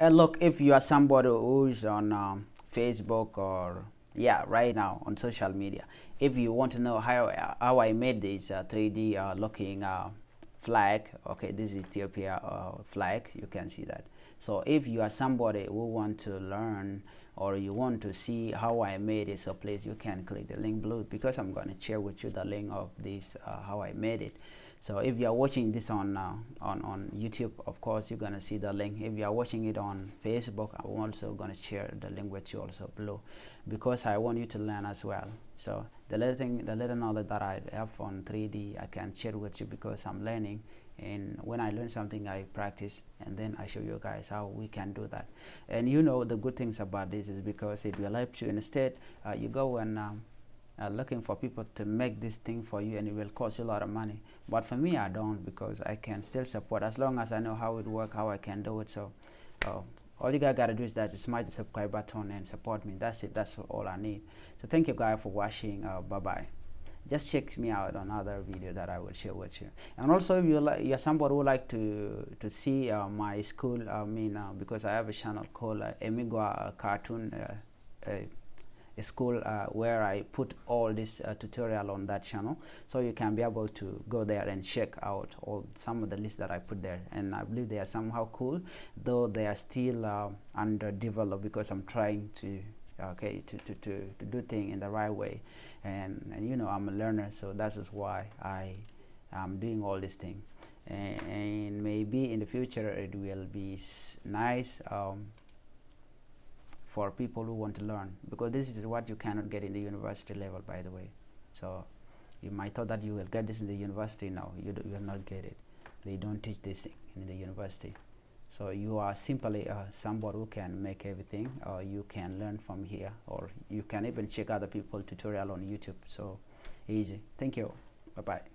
And look, if you are somebody who's on Facebook or yeah, right now on social media, if you want to know how I made this 3D looking flag, okay, this is Ethiopia flag, you can see that. So if you are somebody who want to learn or you want to see how I made it, so please you can click the link below, because I'm going to share with you the link of this how I made it. So if you are watching this on YouTube, of course you're gonna see the link. If you are watching it on Facebook, I'm also gonna share the link with you also below, because I want you to learn as well. So the little knowledge that I have on 3D, I can share with you because I'm learning. And when I learn something, I practice, and then I show you guys how we can do that. And you know the good things about this is because it will help you. Instead, you go and looking for people to make this thing for you, and it will cost you a lot of money. But for me, I don't, because I can still support as long as I know how it works, how I can do it. So all you guys gotta do is that smash the subscribe button and support me. That's it. That's all I need. So thank you guys for watching. Bye bye. Just check me out on other video that I will share with you. And also, if you're somebody who like to see my school, because I have a channel called Emigwa Cartoon a school where I put all this tutorial on that channel, so you can be able to go there and check out all some of the lists that I put there. And I believe they are somehow cool, though they are still underdeveloped, because I'm trying to to do things in the right way, and you know, I'm a learner, so that is why I am doing all these things. And maybe in the future it will be nice for people who want to learn, because this is what you cannot get in the university level, by the way. So you might thought that you will get this in the university. Now you will not get it. They don't teach this thing in the university. So you are simply somebody who can make everything, or you can learn from here, or you can even check other people tutorial on YouTube. So easy. Thank you. Bye bye.